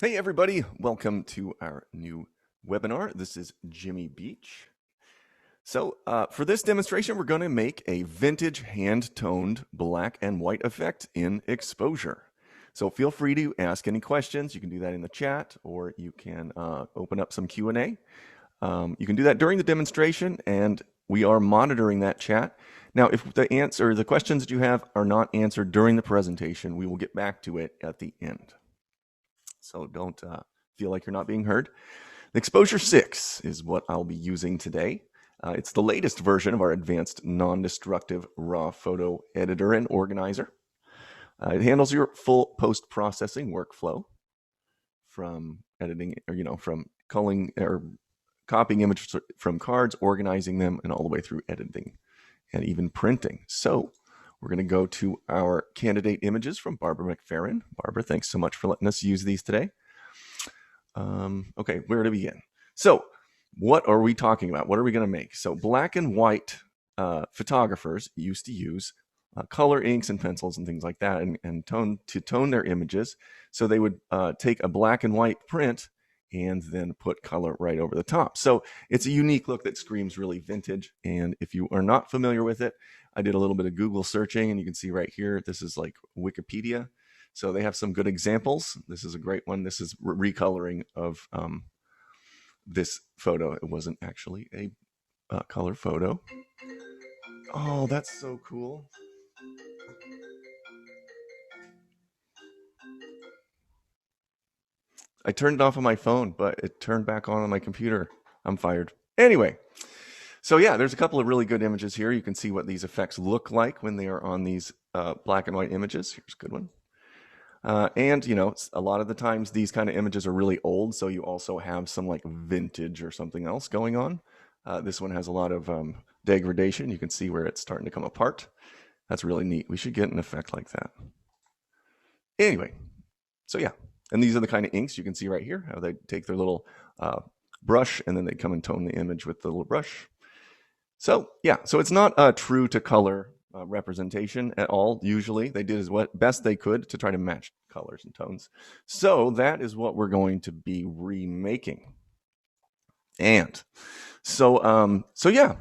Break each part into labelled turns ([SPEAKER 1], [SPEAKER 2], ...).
[SPEAKER 1] Hey everybody, welcome to our new webinar. This is Jimmy Beach. So for this demonstration, we're going to make a vintage hand-toned black and white effect in exposure. So feel free to ask any questions. You can do that in the chat, or you can open up some Q&A. You can do that during the demonstration, and we are monitoring that chat. Now, if the questions that you have are not answered during the presentation, we will get back to it at the end. So don't feel like you're not being heard. Exposure 6 is what I'll be using today. It's the latest version of our advanced non-destructive raw photo editor and organizer. It handles your full post-processing workflow from editing, or from culling or copying images from cards, organizing them, and all the way through editing and even printing. So we're going to go to our candidate images from Barbara McFerrin. Barbara, thanks so much for letting us use these today. Okay, where to begin? So what are we talking about? What are we going to make? So black and white photographers used to use color inks and pencils and things like that and tone their images. So they would take a black and white print and then put color right over the top. So it's a unique look that screams really vintage. And if you are not familiar with it, I did a little bit of Google searching, and you can see right here, this is like Wikipedia. So they have some good examples. This is a great one. This is recoloring of this photo. It wasn't actually a color photo. Oh, that's so cool. I turned it off on my phone, but it turned back on my computer. I'm fired. Anyway, so yeah, there's a couple of really good images here. You can see what these effects look like when they are on these black and white images. Here's a good one. And, a lot of the times these kind of images are really old, so you also have some like vintage or something else going on. This one has a lot of degradation. You can see where it's starting to come apart. That's really neat. We should get an effect like that. Anyway, so yeah. And these are the kind of inks you can see right here, how they take their little brush and then they come and tone the image with the little brush. So yeah, so it's not a true to color representation at all. Usually they did as best they could to try to match colors and tones. So that is what we're going to be remaking. And so yeah,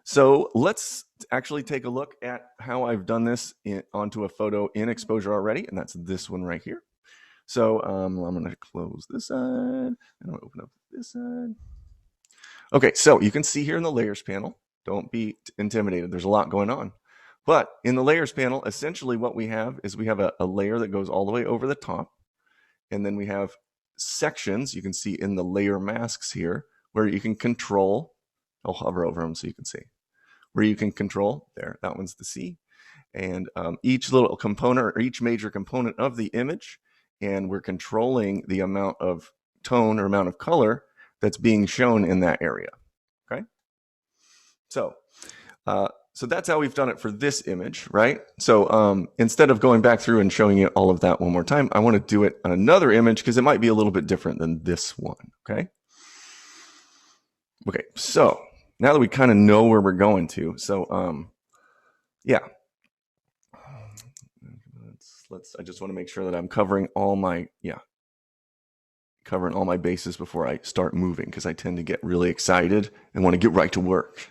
[SPEAKER 1] so let's actually take a look at how I've done this onto a photo in exposure already, and that's this one right here. So I'm going to close this side and I'm going to open up this side. Okay, so you can see here in the layers panel, don't be intimidated. There's a lot going on. But in the layers panel, essentially what we have is we have a layer that goes all the way over the top. And then we have sections you can see in the layer masks here where you can control. I'll hover over them so you can see. Where you can control, there, that one's the C. And each little component or each major component of the image, and we're controlling the amount of tone or amount of color that's being shown in that area. Okay, so that's how we've done it for this image, right? So instead of going back through and showing you all of that one more time, I want to do it on another image because it might be a little bit different than this one. Okay, so now that we kind of know where we're going to, so yeah. I just want to make sure that I'm covering all my bases before I start moving, because I tend to get really excited and want to get right to work.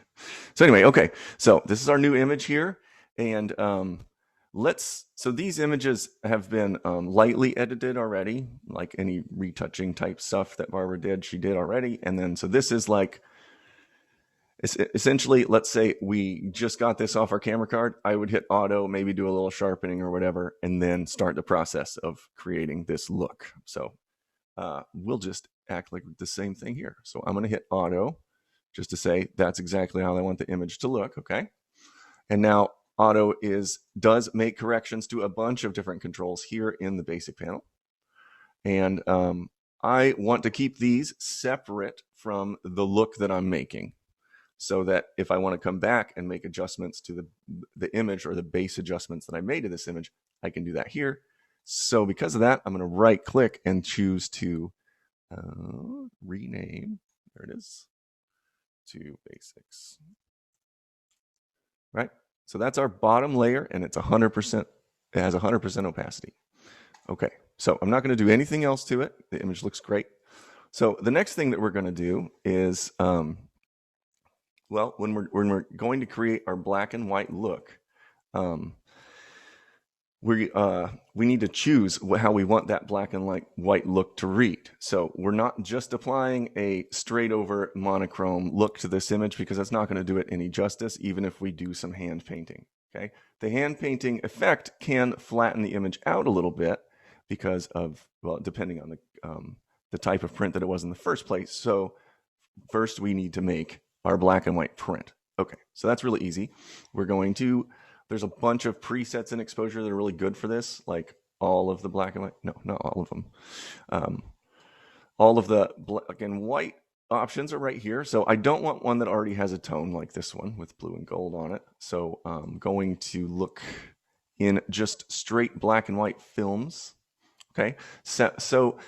[SPEAKER 1] So anyway, okay, so this is our new image here, and so these images have been lightly edited already, like any retouching type stuff that Barbara did, she did already. And then so this is like essentially, let's say we just got this off our camera card, I would hit auto, maybe do a little sharpening or whatever, and then start the process of creating this look. So we'll just act like the same thing here. So I'm going to hit auto just to say that's exactly how I want the image to look. Okay. And now auto does make corrections to a bunch of different controls here in the basic panel. And I want to keep these separate from the look that I'm making, so that if I want to come back and make adjustments to the image, or the base adjustments that I made to this image, I can do that here. So because of that, I'm going to right click and choose to rename, there it is, to basics. Right? So that's our bottom layer, and it's 100%, it has 100% opacity. Okay, so I'm not going to do anything else to it. The image looks great. So the next thing that we're going to do is, well, when we're going to create our black and white look, um, we need to choose how we want that black and white look to read. So we're not just applying a straight over monochrome look to this image, because that's not going to do it any justice, even if we do some hand painting. Okay, the hand painting effect can flatten the image out a little bit because of, well, depending on the type of print that it was in the first place. So first we need to make our black and white print. Okay, so that's really easy. We're going to, there's a bunch of presets in exposure that are really good for this, like all of the black and white, no, not all of them. All of the black and white options are right here. So I don't want one that already has a tone like this one with blue and gold on it. So I'm going to look in just straight black and white films. Okay, so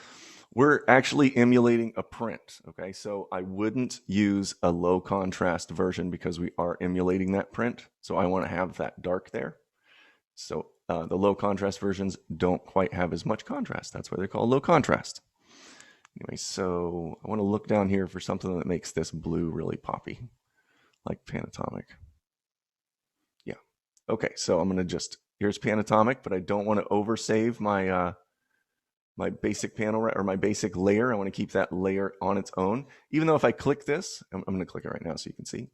[SPEAKER 1] we're actually emulating a print. Okay, so I wouldn't use a low contrast version because we are emulating that print. So I want to have that dark there. So the low contrast versions don't quite have as much contrast. That's why they're called low contrast. Anyway, so I want to look down here for something that makes this blue really poppy, like Panatomic. Yeah. Okay, so I'm going to just, here's Panatomic, but I don't want to oversave my my basic panel or my basic layer. I want to keep that layer on its own. Even though if I click this, I'm going to click it right now so you can see.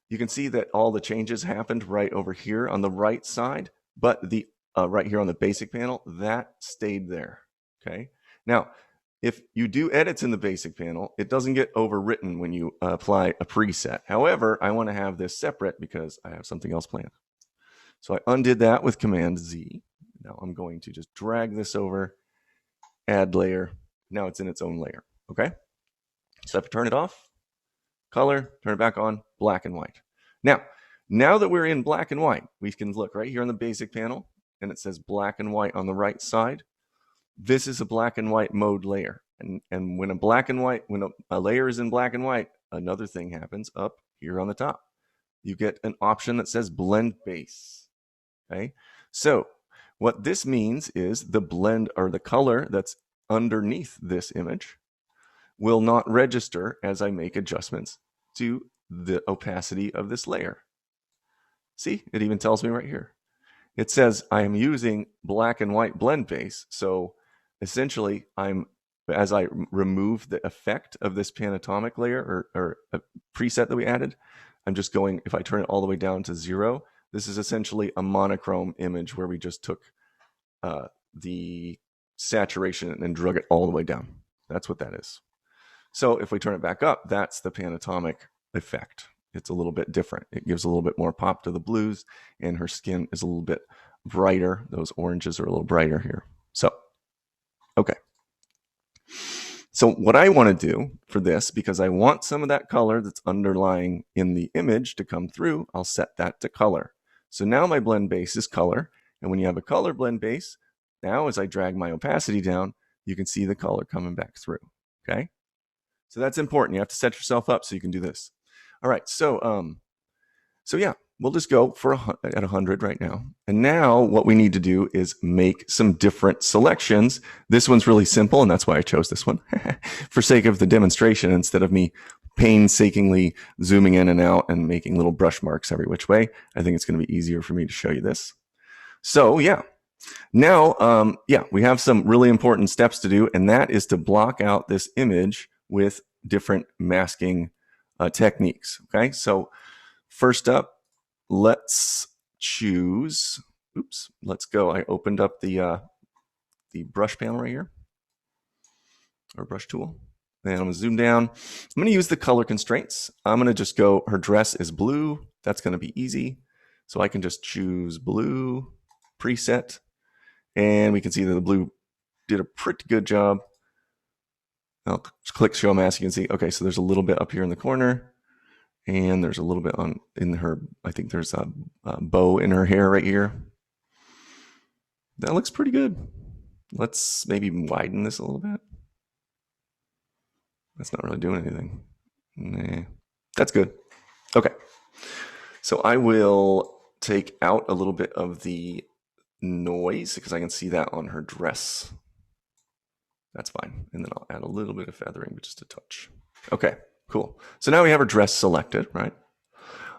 [SPEAKER 1] You can see that all the changes happened right over here on the right side, but the right here on the basic panel, that stayed there. Okay. Now, if you do edits in the basic panel, it doesn't get overwritten when you apply a preset. However, I want to have this separate because I have something else planned. So I undid that with Command Z. Now I'm going to just drag this over, add layer. Now it's in its own layer. Okay. So if I turn it off, color, turn it back on, black and white. Now that we're in black and white, we can look right here on the basic panel, and it says black and white on the right side. This is a black and white mode layer. And when a layer is in black and white, another thing happens up here on the top. You get an option that says blend base. Okay. So what this means is the blend or the color that's underneath this image will not register as I make adjustments to the opacity of this layer. See, it even tells me right here. It says I am using black and white blend base. So essentially, as I remove the effect of this Panatomic layer or a preset that we added, I'm just going, if I turn it all the way down to 0, this is essentially a monochrome image where we just took the saturation and drug it all the way down. That's what that is. So if we turn it back up, that's the Panatomic effect. It's a little bit different. It gives a little bit more pop to the blues, and her skin is a little bit brighter. Those oranges are a little brighter here. So, okay. So what I want to do for this, because I want some of that color that's underlying in the image to come through, I'll set that to color. So now my blend base is color. And when you have a color blend base, now as I drag my opacity down, you can see the color coming back through. Okay. So that's important. You have to set yourself up so you can do this. All right. So yeah, we'll just go at 100 right now. And now what we need to do is make some different selections. This one's really simple, and that's why I chose this one for sake of the demonstration instead of me painstakingly zooming in and out and making little brush marks every which way. I think it's going to be easier for me to show you this. So yeah, now, we have some really important steps to do, and that is to block out this image with different masking techniques. Okay, so first up, let's choose, let's go. I opened up the brush panel right here, or brush tool. And I'm going to zoom down. I'm going to use the color constraints. I'm going to just go, her dress is blue. That's going to be easy. So I can just choose blue preset. And we can see that the blue did a pretty good job. I'll click show mask. You can see, okay, so there's a little bit up here in the corner. And there's a little bit in her, I think there's a bow in her hair right here. That looks pretty good. Let's maybe widen this a little bit. That's not really doing anything. Nah, that's good. Okay. So I will take out a little bit of the noise because I can see that on her dress. That's fine. And then I'll add a little bit of feathering, but just a touch. Okay, cool. So now we have her dress selected, right?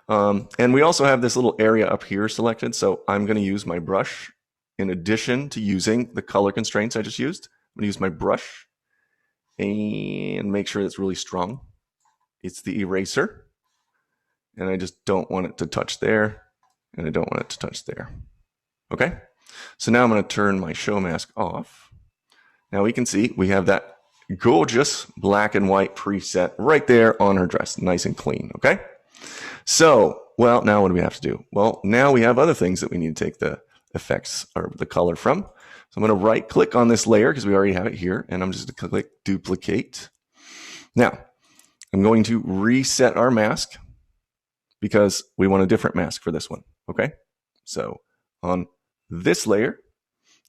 [SPEAKER 1] And we also have this little area up here selected. So I'm going to use my brush in addition to using the color constraints I just used. I'm going to use my brush and make sure it's really strong. It's the eraser. And I just don't want it to touch there. And I don't want it to touch there. Okay? So now I'm going to turn my show mask off. Now we can see we have that gorgeous black and white preset right there on her dress. Nice and clean, okay? So, well, now what do we have to do? Well, now we have other things that we need to take the effects or the color from. So I'm going to right click on this layer because we already have it here. And I'm just going to click duplicate. Now, I'm going to reset our mask because we want a different mask for this one, okay? So on this layer,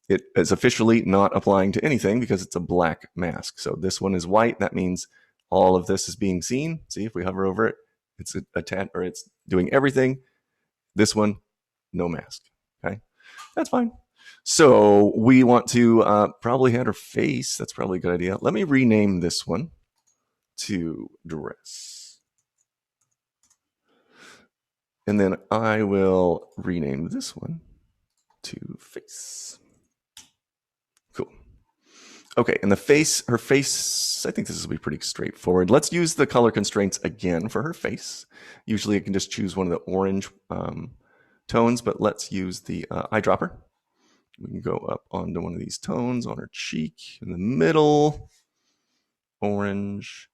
[SPEAKER 1] it is officially not applying to anything because it's a black mask. So this one is white. That means all of this is being seen. See, if we hover over it, it's it's doing everything. This one, no mask. Okay, that's fine. So we want to probably add her face. That's probably a good idea. Let me rename this one to dress. And then I will rename this one to face. Cool. Okay, and the face, her face, I think this will be pretty straightforward. Let's use the color constraints again for her face. Usually I can just choose one of the orange tones, but let's use the eyedropper. We can go up onto one of these tones on her cheek in the middle. Orange.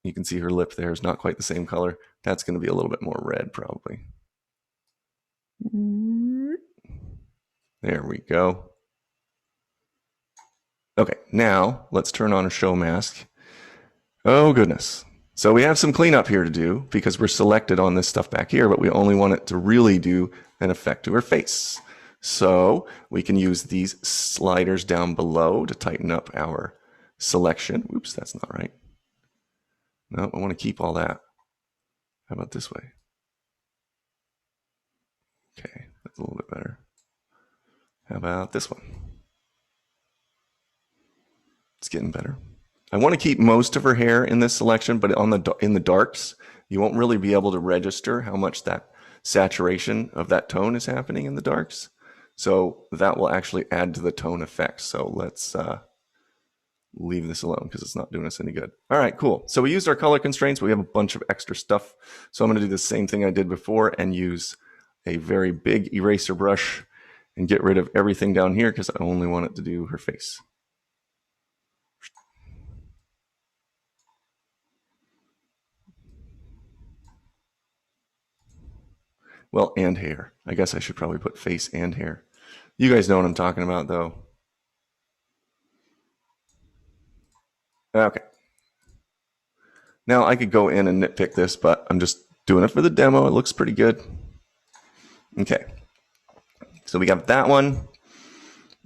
[SPEAKER 1] You can see her lip there is not quite the same color. That's going to be a little bit more red probably. There we go. Okay, now let's turn on a show mask. Oh, goodness. So we have some cleanup here to do because we're selected on this stuff back here, but we only want it to really do an effect to her face. So we can use these sliders down below to tighten up our selection. Oops, that's not right. No, I want to keep all that. How about this way? Okay, that's a little bit better. How about this one? It's getting better. I want to keep most of her hair in this selection, but in the darks, you won't really be able to register how much that saturation of that tone is happening in the darks. So that will actually add to the tone effect. So let's leave this alone because it's not doing us any good. All right, cool. So we used our color constraints, but we have a bunch of extra stuff. So I'm going to do the same thing I did before and use a very big eraser brush and get rid of everything down here because I only want it to do her face. Well, and hair. I guess I should probably put face and hair. You guys know what I'm talking about, though. Okay. Now I could go in and nitpick this, but I'm just doing it for the demo. It looks pretty good. Okay. So we got that one,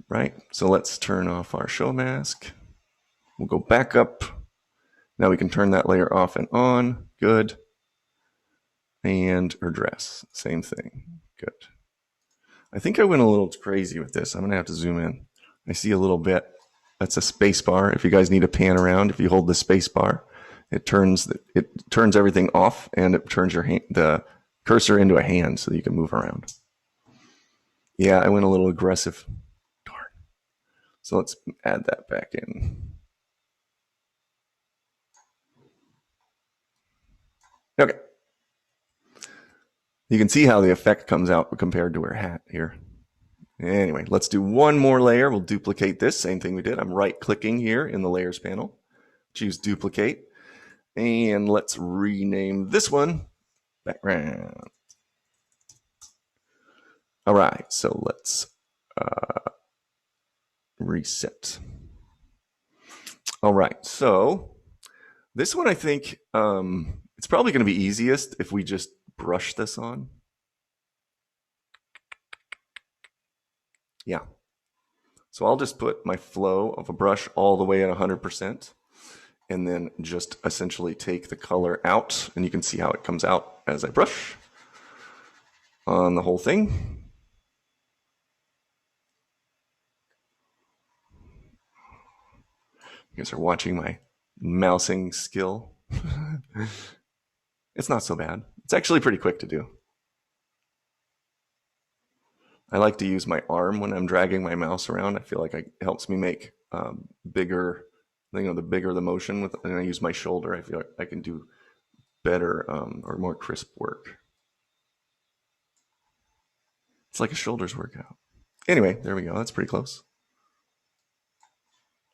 [SPEAKER 1] right? So let's turn off our show mask. We'll go back up. Now we can turn that layer off and on. Good. And her dress, same thing. Good. I think I went a little crazy with this. I'm going to have to zoom in. I see a little bit. That's a space bar. If you guys need to pan around, if you hold the space bar, it turns everything off and it turns the cursor into a hand so that you can move around. Yeah, I went a little aggressive. Darn. So let's add that back in. Okay. You can see how the effect comes out compared to her hat here. Anyway, let's do one more layer. We'll duplicate this. Same thing we did. I'm right-clicking here in the Layers panel. Choose Duplicate. And let's rename this one Background. All right, so let's reset. All right, so this one I think it's probably going to be easiest if we just brush this on. Yeah. So I'll just put my flow of a brush all the way at 100% and then just essentially take the color out, and you can see how it comes out as I brush on the whole thing. You guys are watching my mousing skill. It's not so bad. It's actually pretty quick to do. I like to use my arm when I'm dragging my mouse around. I feel like it helps me make bigger, the bigger the motion with, and I use my shoulder. I feel like I can do better or more crisp work. It's like a shoulders workout. Anyway, there we go. That's pretty close.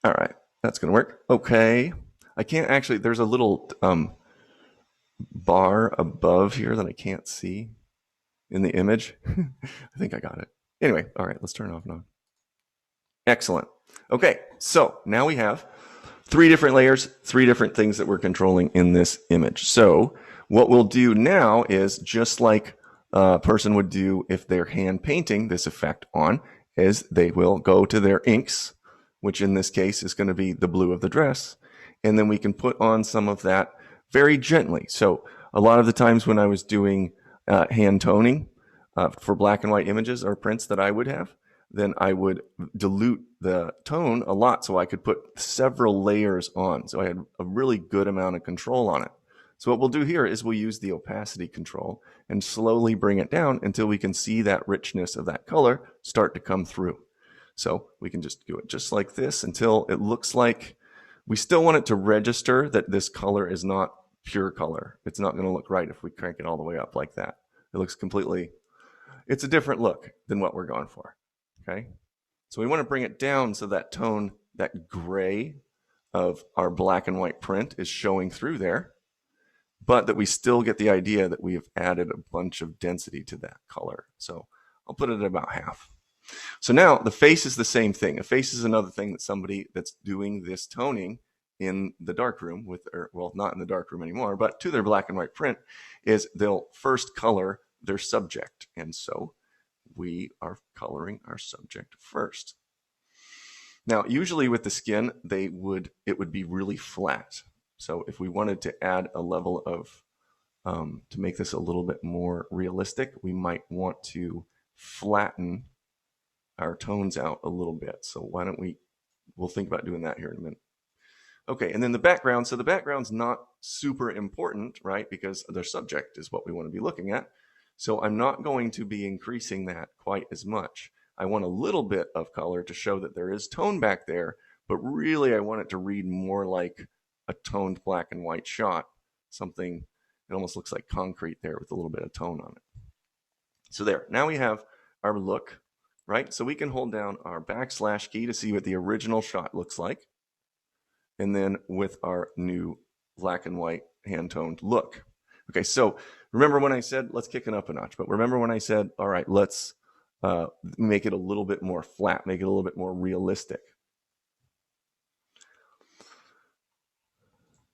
[SPEAKER 1] All right, that's gonna work. Okay, I can't actually. There's a little bar above here that I can't see in the image. I think I got it. Anyway, all right, let's turn it off and on. Excellent. Okay, so now we have 3 different layers, 3 different things that we're controlling in this image. So what we'll do now is, just like a person would do if they're hand painting this effect on, is they will go to their inks, which in this case is going to be the blue of the dress, and then we can put on some of that very gently. So a lot of the times when I was doing hand toning for black and white images or prints that I would have, then I would dilute the tone a lot so I could put several layers on. So I had a really good amount of control on it. So what we'll do here is we'll use the opacity control and slowly bring it down until we can see that richness of that color start to come through. So we can just do it just like this until it looks like we still want it to register that this color is not pure color. It's not going to look right if we crank it all the way up like that. It looks completely, it's a different look than what we're going for. Okay, so we want to bring it down so that tone, that gray of our black and white print is showing through there, but that we still get the idea that we have added a bunch of density to that color. So I'll put it at about half. So now the face is the same thing. A face is another thing that somebody that's doing this toning in the darkroom with, or well, not in the darkroom anymore, but to their black and white print, is they'll first color their subject. And so we are coloring our subject first. Now, usually with the skin, it would be really flat. So if we wanted to add a level of, to make this a little bit more realistic, we might want to flatten our tones out a little bit. So why don't we'll think about doing that here in a minute. Okay, and then the background. So the background's not super important, right? Because their subject is what we want to be looking at. So I'm not going to be increasing that quite as much. I want a little bit of color to show that there is tone back there, but really I want it to read more like a toned black and white shot. Something, it almost looks like concrete there with a little bit of tone on it. So there, now we have our look, right? So we can hold down our backslash key to see what the original shot looks like. And then with our new black and white hand-toned look. Okay, so remember when I said, let's kick it up a notch, but remember when I said, all right, let's make it a little bit more flat, make it a little bit more realistic.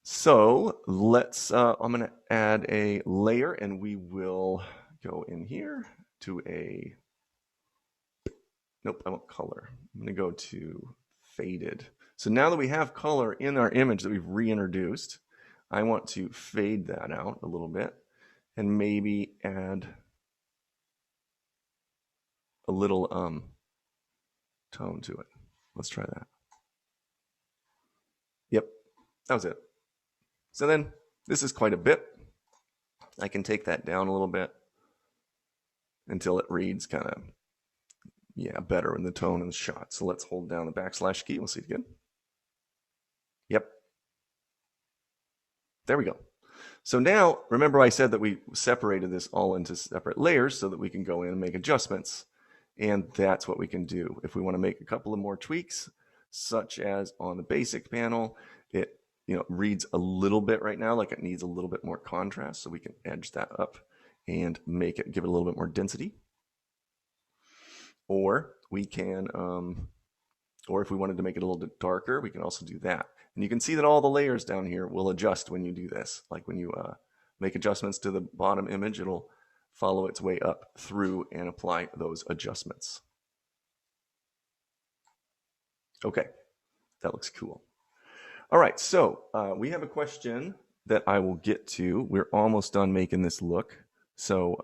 [SPEAKER 1] So let's, I'm gonna add a layer and we will go in here to a, nope, I want color. I'm gonna go to faded. So now that we have color in our image that we've reintroduced, I want to fade that out a little bit and maybe add a little tone to it. Let's try that. Yep, that was it. So then this is quite a bit. I can take that down a little bit until it reads kind of, yeah, better in the tone and the shot. So let's hold down the backslash key. We'll see it again. Yep. There we go. So now, remember I said that we separated this all into separate layers so that we can go in and make adjustments. And that's what we can do. If we want to make a couple of more tweaks, such as on the basic panel, it reads a little bit right now like it needs a little bit more contrast. So we can edge that up and make it, give it a little bit more density. Or we can, or if we wanted to make it a little bit darker, we can also do that. And you can see that all the layers down here will adjust when you do this. Like when you make adjustments to the bottom image, it'll follow its way up through and apply those adjustments. Okay, that looks cool. All right, so we have a question that I will get to. We're almost done making this look. So,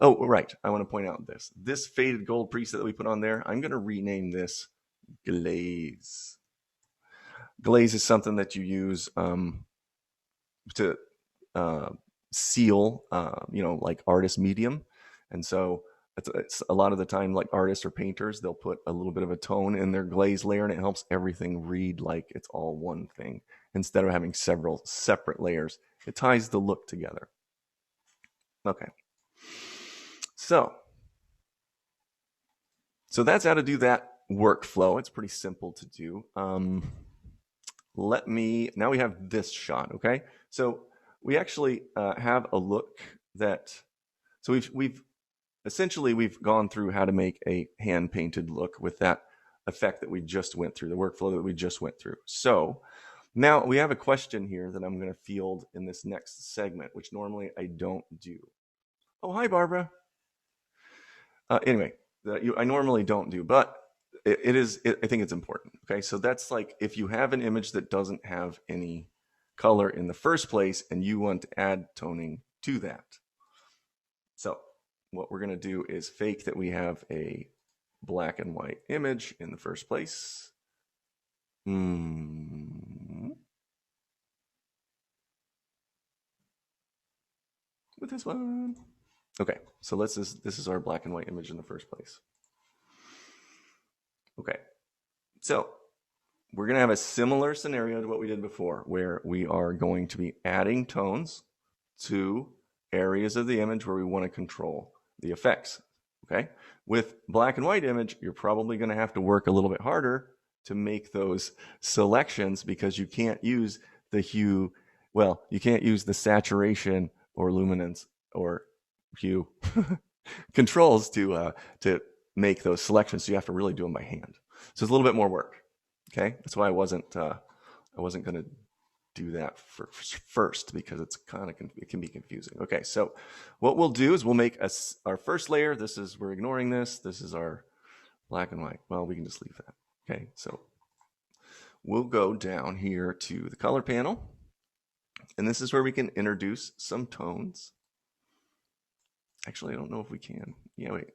[SPEAKER 1] oh, right, I want to point out this faded gold preset that we put on there, I'm going to rename this Glaze. Glaze is something that you use to seal, like artist medium. And so it's a lot of the time, like artists or painters, they'll put a little bit of a tone in their glaze layer, and it helps everything read like it's all one thing instead of having several separate layers. It ties the look together. Okay. So that's how to do that workflow. It's pretty simple to do. Now we have this shot. Okay. So we actually have a look so we've essentially we've gone through how to make a hand painted look with that effect that we just went through, the workflow that we just went through. So now we have a question here that I'm going to field in this next segment, which normally I don't do. Oh, hi, Barbara. Anyway, I normally don't do, but I think it's important. Okay, so that's like if you have an image that doesn't have any color in the first place and you want to add toning to that. So what we're going to do is fake that we have a black and white image in the first place. With this one. Okay, so this is our black and white image in the first place. Okay, so we're going to have a similar scenario to what we did before, where we are going to be adding tones to areas of the image where we want to control the effects. Okay, with black and white image, you're probably going to have to work a little bit harder to make those selections because you can't use the hue. Well, you can't use the saturation or luminance or hue controls to make those selections. So you have to really do them by hand. So it's a little bit more work. Okay, that's why I wasn't going to do that first because it can be confusing. Okay, so what we'll do is we'll make our first layer. We're ignoring this. This is our black and white. Well, we can just leave that. Okay, so we'll go down here to the color panel, and this is where we can introduce some tones. Actually, I don't know if we can. Yeah, wait.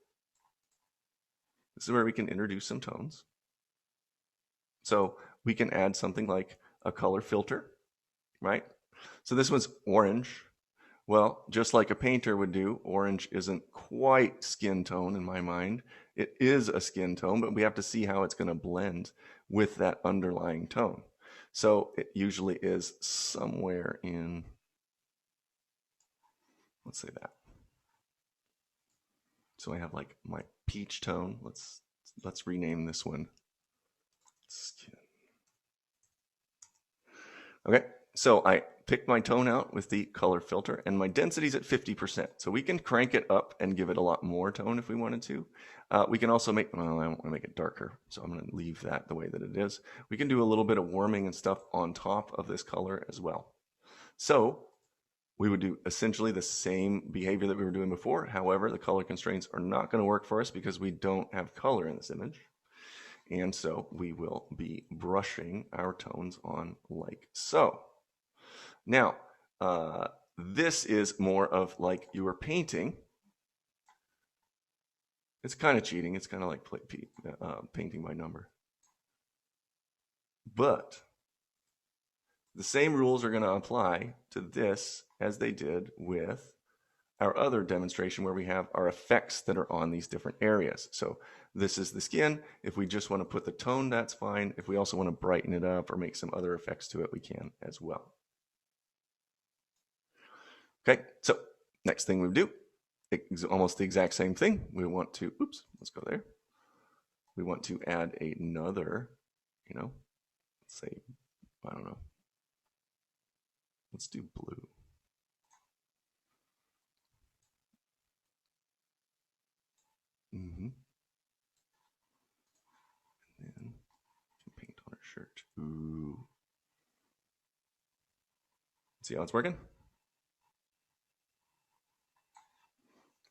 [SPEAKER 1] This is where we can introduce some tones. So we can add something like a color filter, right? So this one's orange. Well, just like a painter would do, orange isn't quite skin tone in my mind. It is a skin tone, but we have to see how it's going to blend with that underlying tone. So it usually is somewhere in, let's say that. So I have like my peach tone. Let's rename this one skin. Okay, so I picked my tone out with the color filter, and my density is at 50%. So we can crank it up and give it a lot more tone if we wanted to. We can also I want to make it darker, so I'm going to leave that the way that it is. We can do a little bit of warming and stuff on top of this color as well. So we would do essentially the same behavior that we were doing before. However, the color constraints are not going to work for us because we don't have color in this image. And so we will be brushing our tones on like so. Now, this is more of like you were painting. It's kind of cheating. It's kind of like painting by number. But the same rules are going to apply to this as they did with our other demonstration where we have our effects that are on these different areas. So this is the skin. If we just want to put the tone, that's fine. If we also want to brighten it up or make some other effects to it, we can as well. Okay, so next thing we do, it's almost the exact same thing. We want to, let's go there. We want to add another, let's say, I don't know. Let's do blue. And then paint on our shirt. Ooh. See how it's working?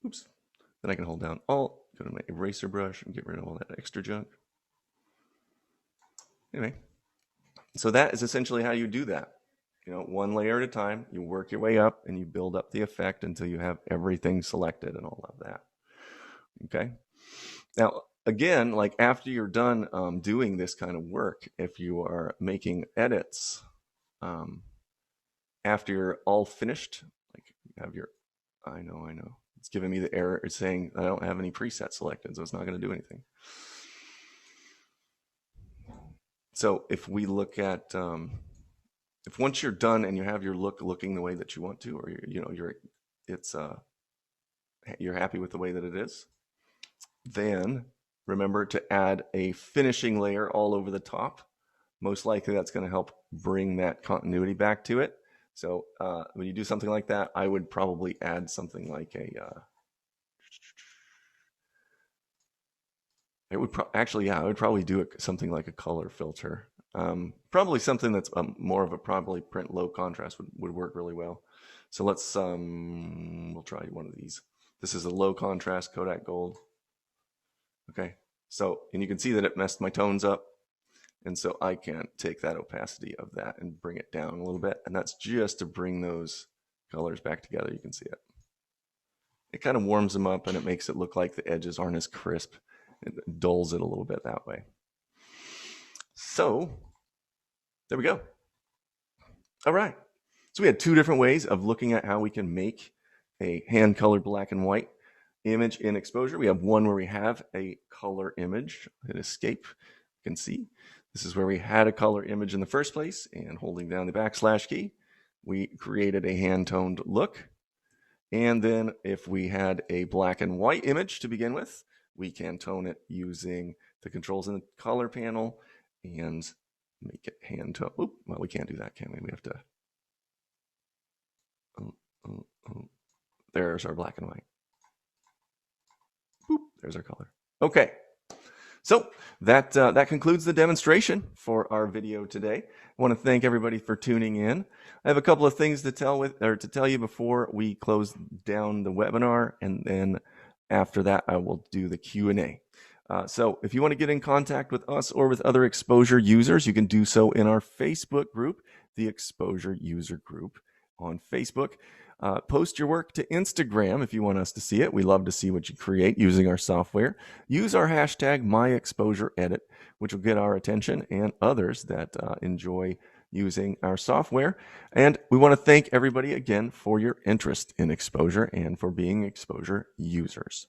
[SPEAKER 1] Oops. Then I can hold down Alt, go to my eraser brush, and get rid of all that extra junk. Anyway, so that is essentially how you do that. One layer at a time, you work your way up and you build up the effect until you have everything selected and all of that. Okay. Now, again, like after you're done doing this kind of work, if you are making edits, um, after you're all finished, like you have your, I know, it's giving me the error. It's saying I don't have any presets selected, so it's not going to do anything. So if we look at, if once you're done and you have your look looking the way that you want to, or you're happy with the way that it is, then remember to add a finishing layer all over the top. Most likely that's going to help bring that continuity back to it. So when you do something like that, I would probably add something like I would probably do something like a color filter. Probably something that's more of a probably print low contrast would work really well. So let's we'll try one of these. This is a low contrast Kodak Gold. Okay, so and you can see that it messed my tones up, and so I can take that opacity of that and bring it down a little bit, and that's just to bring those colors back together. You can see it. It kind of warms them up, and it makes it look like the edges aren't as crisp. It dulls it a little bit that way. So there we go. All right. So we had two different ways of looking at how we can make a hand-colored black and white image in exposure. We have one where we have a color image. Hit escape. You can see this is where we had a color image in the first place, and holding down the backslash key, we created a hand-toned look. And then if we had a black and white image to begin with, we can tone it using the controls in the color panel and make it hand tone. Oop, well, we can't do that, can we? We have to. There's our black and white. Boop, there's our color. Okay, so that concludes the demonstration for our video today. I want to thank everybody for tuning in. I have a couple of things to tell you before we close down the webinar, and then after that, I will do the Q&A. So if you want to get in contact with us or with other exposure users, you can do so in our Facebook group, the Exposure User Group on Facebook. Post your work to Instagram if you want us to see it. We love to see what you create using our software. Use our hashtag #MyExposureEdit, which will get our attention and others that enjoy using our software. And we want to thank everybody again for your interest in exposure and for being exposure users.